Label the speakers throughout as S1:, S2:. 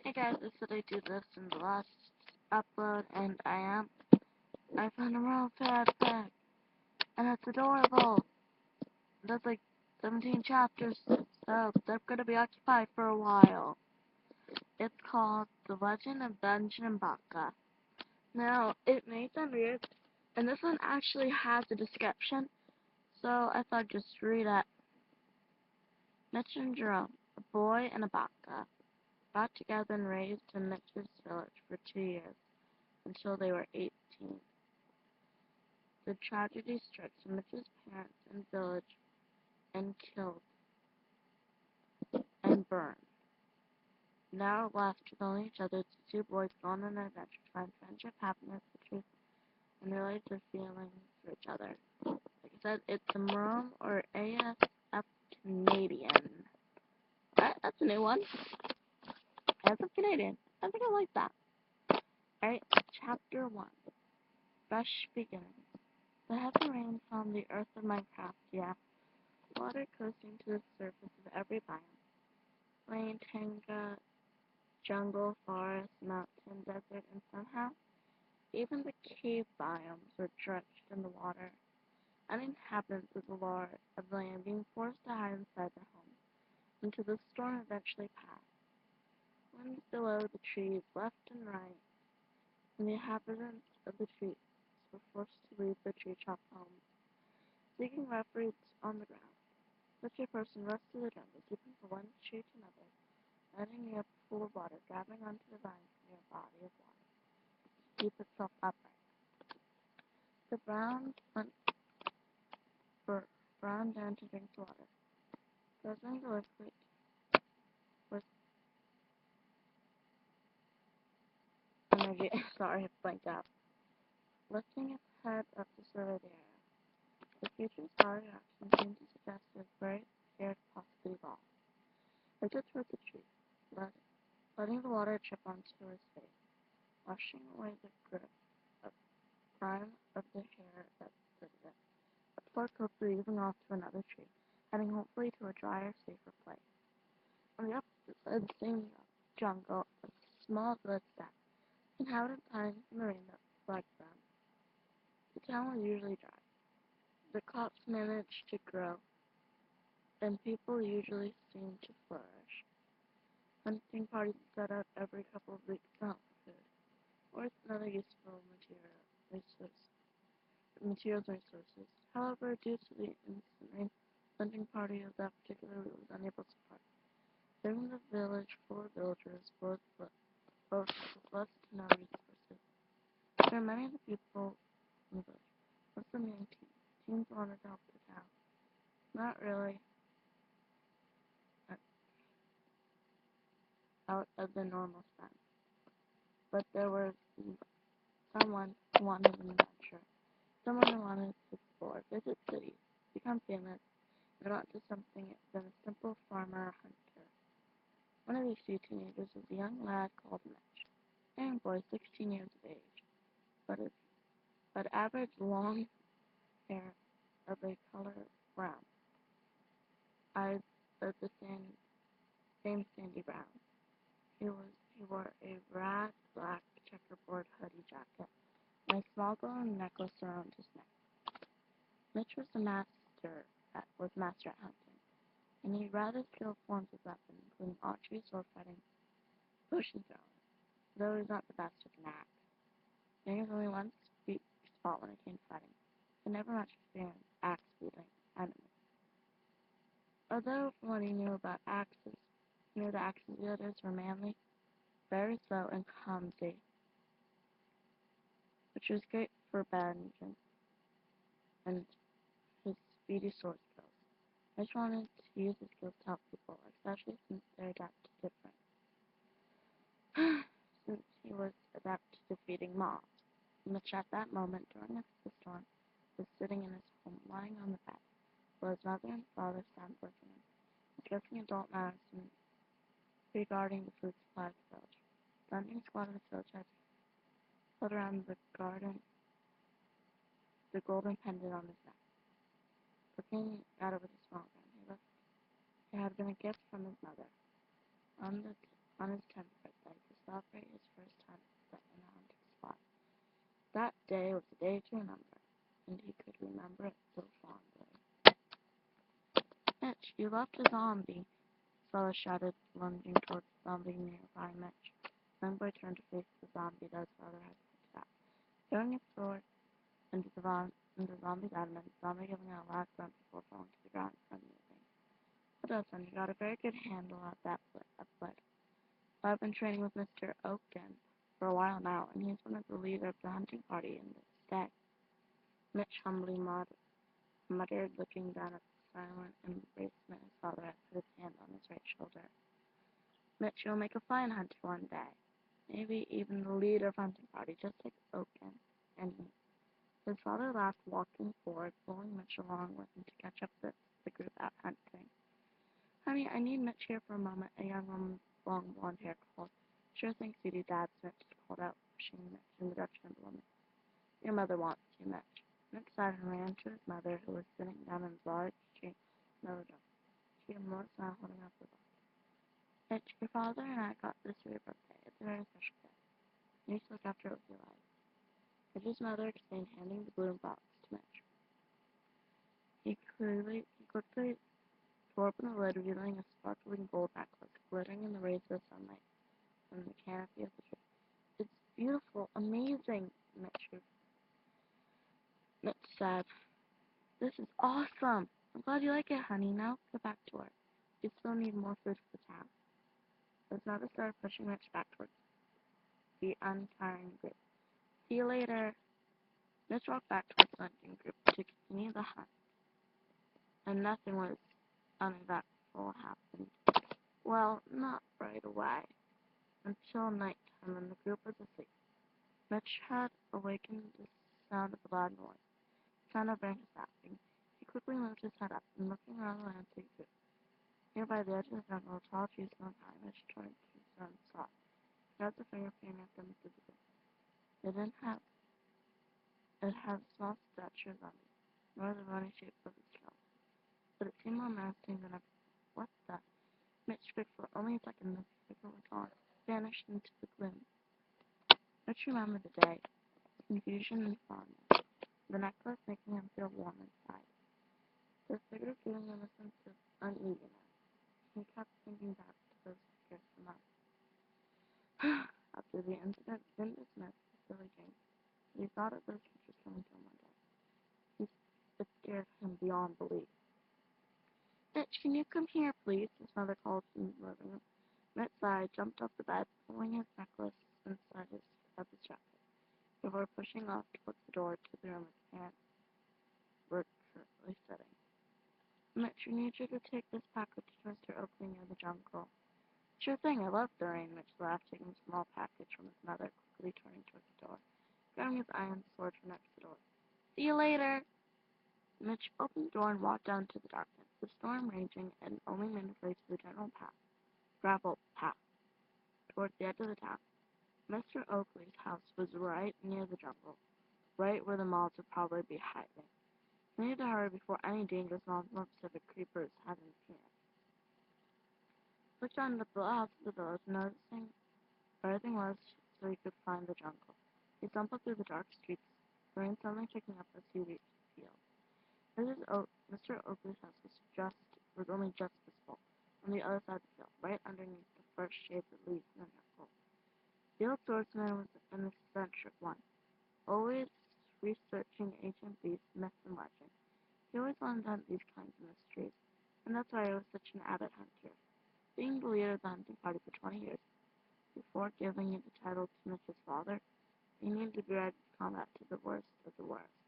S1: Hey guys, I said I'd do this in the last upload, and I found a real fat bag, and it's adorable. There's like 17 chapters, so they're gonna be occupied for a while. It's called The Legend of Benja and Bacca. Now, it may sound weird, and this one actually has a description, so I thought I'd just read it. Mitch and Jerome, a boy and a Bacca, got together and raised in Mitch's village for 2 years, until they were 18. The tragedy struck Mitch's parents and village and killed and burned. Now left with only each other, the two boys go on an adventure to find friendship, happiness, the truth, and realize their feelings for each other. Like I said, it's a Merle or ASF Canadian. That's a new one. ASF Canadian. I think I like that. Alright, Chapter 1. Fresh Beginnings. The heavy rain found the earth of Minecraft, yeah. Water coasting to the surface of every biome. Plain, tundra, jungle, forest, mountain, desert, and somehow, even the cave biomes were drenched in the water. Uninhabitants of the land being forced to hide inside their homes, until the storm eventually passed. Winds below the trees, left and right, and the inhabitants of the trees were forced to leave their tree-topped homes, seeking refuge on the ground. Such a person rushed through the jungle, skipping from one tree to another, landing near a pool of water, grabbing onto the vines near a body of water to keep itself upright. The brown went brown down to drink the water, guzzling the liquid with energy. Sorry, I blanked out. Lifting its head up to survey the area. The future's power reaction seemed to suggest it was very prepared to possibly evolve. It looked towards the tree, letting the water drip onto his face, washing away the grime of the hair that fitted it. Before quickly moving off to another tree, heading hopefully to a drier, safer place. On the opposite side of the same jungle, a small village sat, inhabited pines and the rain that flagged them. The town was usually dry. The crops managed to grow, and people usually seemed to flourish. Hunting parties set up every couple of weeks to hunt for food, or with another useful materials and resources. However, due to the instant rain, the hunting party of that particular week was unable to part, leaving the village full of villagers, both with less to no resources. There are many of the people in the village, most of them young teens. Teens wanted to help the town. Not really out of the normal sense, but there was someone who wanted an adventure, someone who wanted to explore, visit cities, become famous, and not just something than a simple farmer or hunter. One of these few teenagers was a young lad called Mitch, a young boy 16 years of age, but average long hair of a color brown, eyes of the same sandy brown. He wore a rad black checkerboard hoodie jacket and a small golden necklace around his neck. Mitch was master at hunting, and he rather skilled forms of weapons, including archery, sword fighting, potion throwing, though he was not the best with an axe. He was only once weak spot when it came to fighting, but never much experience axe wielding enemies. Although from what he knew about axes, he knew the axes wielders were manly, very slow, and clumsy, which was great for vengeance and his speedy sword skills. Mitch wanted to use his skills to help people, especially since they're adapted to different since he was adapted to defeating mobs. Mitch at that moment during the storm was sitting in his home, lying on the bed, while his mother and father sat working him, discussing adult matters regarding the food supply of the village. The hunting squad of the village had put around the garden the golden pendant on his neck. Looking at it with a smile again, it had been a gift from his mother on his 10th birthday. celebrate his first hunt in a hunting spot. That day was a day to remember, and he could remember it so fondly. Mitch, you left a zombie, his father shouted, lunging towards the zombie nearby Mitch. The young boy turned to face the zombie that his father had pointed out. Throwing his sword into the zombie's abdomen, the zombie giving out a loud grunt before falling to the ground unmoving. Well done, son. You got a very good handle on that blade. I've been training with Mr. Oaken for a while now, and he's one of the leader of the hunting party in this day. Mitch humbly muttered, looking down at the silent embracement his father had put his hand on his right shoulder. Mitch, you'll make a fine hunter one day. Maybe even the leader of hunting party, just like Oaken and me. His father laughed, walking forward, pulling Mitch along with him to catch up with the group out hunting. Honey, I need Mitch here for a moment, a young woman with long blonde hair called. Sure thing, sweetie, Dad, Mitch called out, pushing Mitch in the direction of the woman. Your mother wants you, Mitch. Mitch sighed and ran to his mother, who was sitting down in a large tree in the middle. She had more smile holding up the book. Mitch, your father and I got this for your birthday. It's a very special day. You need to look after it with your life. Mitch's mother explained, handing the balloon box to Mitch. He quickly tore open the lid, revealing a sparkling gold necklace, glittering in the rays of the sunlight from the canopy of the tree. It's beautiful, amazing, Mitch said. This is awesome. I'm glad you like it, honey. Now get back to work. You still need more food for the town. His mother started pushing Mitch back towards the untiring group. See you later. Mitch walked back towards the hunting group to continue the hunt, and nothing was uneventful happened. Well, not right away, until nighttime when the group was asleep. Mitch had awakened the sound of a loud noise, the sound of branches snapping. He quickly moved his head up, and looking around the landscape group. Nearby the edge of the jungle, a tall tree stood high. Mitch turned to his own saw. He had the finger pointing at them through the group. It had a small stature of them, nor the bony shape of its trunk, but it seemed more menacing than ever. What the? Mitch spoke for only a second, then the figure was gone, vanished into the gloom. Mitch remembered the day, confusion and fondness, the necklace making him feel warm inside, the figure giving him a sense of uneasiness. He kept thinking back to those figures for months. After the incident, didn't dismiss the silly dream, but he thought of those creatures coming to him one day. It scared him beyond belief. Mitch, can you come here, please? His mother called from the living room. Mitch sighed, jumped off the bed, pulling his necklace inside of his jacket, before pushing off towards the door to the room his parents were currently sitting. Mitch, we need you to take this package to Mr. Oakley near the jungle. Sure thing, I love the rain, Mitch laughed, taking a small package from his mother, quickly turning towards the door, grabbing his iron sword from next to the door. See you later! Mitch opened the door and walked down into the darkness, the storm raging, and only made his way to the gravel path, towards the edge of the town. Mr. Oakley's house was right near the jungle, right where the moths would probably be hiding. He needed to hurry before any dangerous moths or Pacific creepers had him seen it. Looked down at the house of the village, noticing where everything was so he could find the jungle. He stumbled through the dark streets, the rain suddenly picking up as he reached the field. Mr. Oakley's house was only just visible, on the other side of the field, right underneath the first shades of leaves in the jungle. The old swordsman was an eccentric one, always researching ancient beasts, myths, and legends. He always wanted to hunt these kinds of mysteries, and that's why he was such an avid hunter, being the leader of the hunting party for 20 years. Before giving the title to Mitch's father, he needed to be ready to combat to the worst of the worst,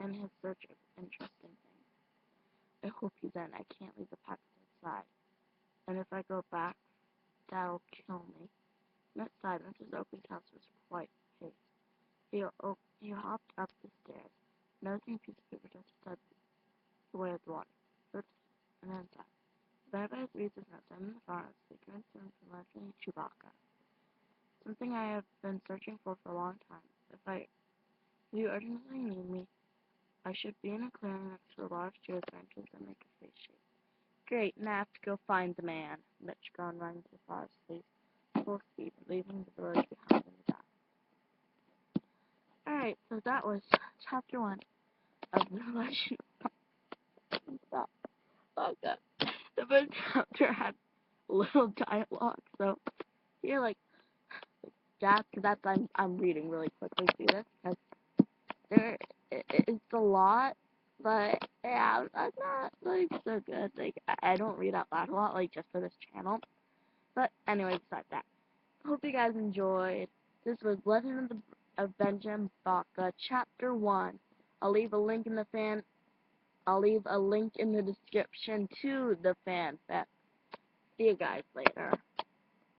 S1: in his search of interesting things. I hope he's in. I can't leave the package outside, and if I go back, Dad'll kill me. Outside, Mrs. Oakley's house was quite paced. He hopped up the stairs, noticing a piece of paper just stood the way of the water. First, and then inside. The bed reads his notes. I'm in the forest, speaking soon from Leslie Chewbacca. Something I have been searching for a long time. If you urgently need me, I should be in a clearing next to a large tree with branches that make a face shape. Great, now I have to go find the man. Mitch gone running to the forest, full speed, leaving the that was chapter 1 of the Legend of Bacca. The first chapter had little dialogue, so you're like, gaps, because I'm reading really quickly through this, because it's a lot, but yeah, I'm not like so good. Like I don't read out loud a lot, like just for this channel. But anyway, besides that, hope you guys enjoyed. This was Legend of Benja and Bacca, Chapter 1. I'll leave a link in the description to the fanfic. See you guys later.